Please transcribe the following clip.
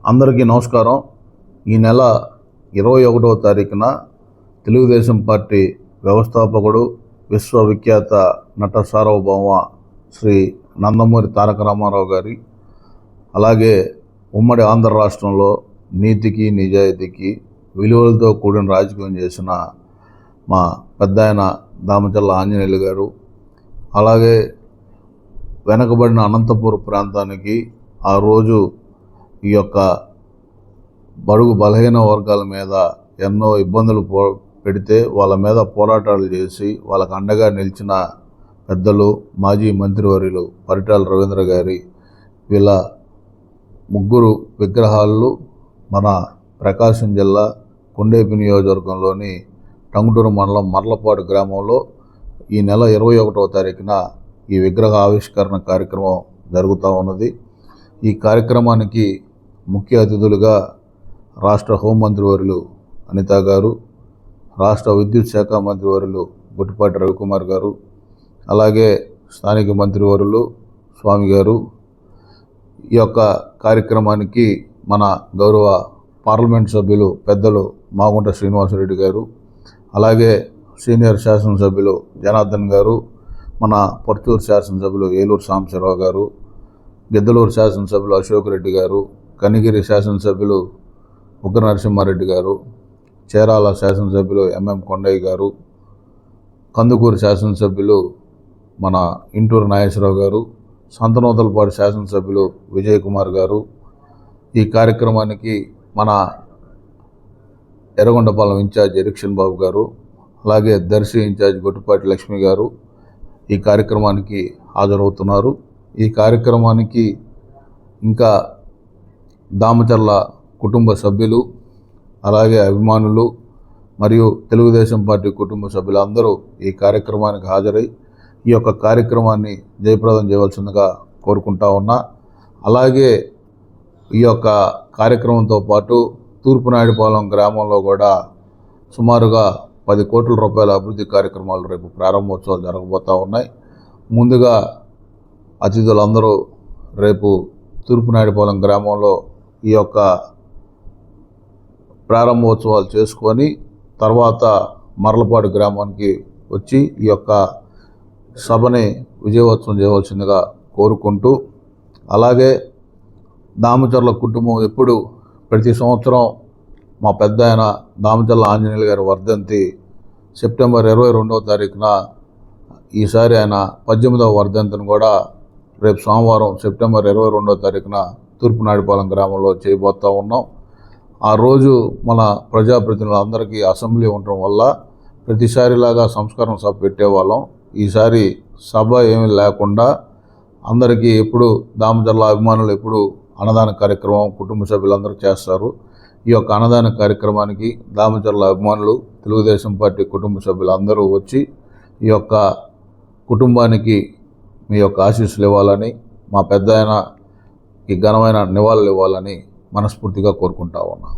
అందరికీ నమస్కారం. ఈ నెల 21వ తారీఖున తెలుగుదేశం పార్టీ వ్యవస్థాపకుడు, విశ్వవిఖ్యాత నట సార్వభౌమ శ్రీ నందమూరి తారక రామారావు గారి, అలాగే ఉమ్మడి ఆంధ్ర రాష్ట్రంలో నీతికి నిజాయితీకి విలువలతో కూడిన రాజకీయం చేసిన మా పెద్దాయన దామచర్ల ఆంజనేయులు గారు, అలాగే వెనకబడిన అనంతపురం ప్రాంతానికి ఆ రోజు ఈ యొక్క బడుగు బలహీన వర్గాల మీద ఎన్నో ఇబ్బందులు పెడితే వాళ్ళ మీద పోరాటాలు చేసి వాళ్ళకు అండగా నిలిచిన పెద్దలు, మాజీ మంత్రివర్యులు పరిటాల రవీంద్ర గారి వీళ్ళ ముగ్గురు విగ్రహాలు మన ప్రకాశం జిల్లా కొండేపి నియోజకవర్గంలోని టంగుటూరు మండలం మర్లపాడు గ్రామంలో ఈ నెల 21వ తారీఖున ఈ విగ్రహ ఆవిష్కరణ కార్యక్రమం జరుగుతూ ఉన్నది. ఈ కార్యక్రమానికి ముఖ్య అతిథులుగా రాష్ట్ర హోంమంత్రివర్యులు అనిత గారు, రాష్ట్ర విద్యుత్ శాఖ మంత్రివర్యులు గుట్టిపాటి రవికుమార్ గారు, అలాగే స్థానిక మంత్రివర్యులు స్వామి గారు, ఈ యొక్క కార్యక్రమానికి మన గౌరవ పార్లమెంట్ సభ్యులు పెద్దలు మాగుంట శ్రీనివాసరెడ్డి గారు, అలాగే సీనియర్ శాసనసభ్యులు జనార్దన్ గారు, మన పర్చూరు శాసనసభ్యులు ఏలూరు సాంబశివరావు గారు, గిద్దలూరు శాసనసభ్యులు అశోక్ రెడ్డి గారు, కనిగిరి శాసనసభ్యులు ఉగ్ర నరసింహారెడ్డి గారు, చేరాల శాసనసభ్యులు ఎంఎం కొండయ్య గారు, కందుకూరు శాసనసభ్యులు మన ఇంటూరు నాగేశ్వరరావు గారు, సంతనూతలపాడు శాసనసభ్యులు విజయ్ కుమార్ గారు, ఈ కార్యక్రమానికి మన ఎర్రగొండపాలెం ఇన్ఛార్జ్ ఎరిక్షన్ బాబు గారు, అలాగే దర్శి ఇన్ఛార్జ్ గుట్టిపాటి లక్ష్మి గారు ఈ కార్యక్రమానికి హాజరవుతున్నారు. ఈ కార్యక్రమానికి ఇంకా దామచర్ల కుటుంబ సభ్యులు, అలాగే అభిమానులు మరియు తెలుగుదేశం పార్టీ కుటుంబ సభ్యులు అందరూ ఈ కార్యక్రమానికి హాజరై ఈ యొక్క కార్యక్రమాన్ని జయప్రదం చేయవలసిందిగా కోరుకుంటా ఉన్నా. అలాగే ఈ యొక్క కార్యక్రమంతో పాటు తూర్పునాయుడుపాలెం గ్రామంలో కూడా సుమారుగా 10 కోట్ల రూపాయల అభివృద్ధి కార్యక్రమాలు రేపు ప్రారంభోత్సవాలు జరగబోతూ ఉన్నాయి. ముందుగా అతిథులందరూ రేపు తూర్పునాయుడుపాలెం గ్రామంలో ఈ యొక్క ప్రారంభోత్సవాలు చేసుకొని తర్వాత మర్లపాడు గ్రామానికి వచ్చి ఈ యొక్క సభని విజయవంతం చేయవలసిందిగా కోరుకుంటూ, అలాగే దామచర్ల కుటుంబం ఎప్పుడు ప్రతి సంవత్సరం మా పెద్ద ఆయన దామచర్ల ఆంజనేయులు గారి వర్ధంతి సెప్టెంబర్ 22వ తారీఖున, ఈసారి ఆయన 18వ వర్ధంతిని కూడా రేపు సోమవారం సెప్టెంబర్ 22వ తారీఖున తూర్పునాయుడుపాలెం గ్రామంలో చేయబోతూ ఉన్నాం. ఆ రోజు మన ప్రజాప్రతినిధులందరికీ అసెంబ్లీ ఉండటం వల్ల ప్రతిసారిలాగా సంస్కరణ సభ పెట్టేవాళ్ళం. ఈసారి సభ ఏమీ లేకుండా అందరికీ ఎప్పుడు దామచర్ల అభిమానులు ఎప్పుడు అన్నదాన కార్యక్రమం కుటుంబ సభ్యులందరూ చేస్తారు. ఈ యొక్క అన్నదాన కార్యక్రమానికి దామచర్ల అభిమానులు, తెలుగుదేశం పార్టీ కుటుంబ సభ్యులు అందరూ వచ్చి ఈ యొక్క కుటుంబానికి మీ యొక్క ఆశీస్సులు ఇవ్వాలని, మా పెద్ద ఆయనకి ఘనమైన నివాళులు ఇవ్వాలని మనస్ఫూర్తిగా కోరుకుంటా ఉన్నాను.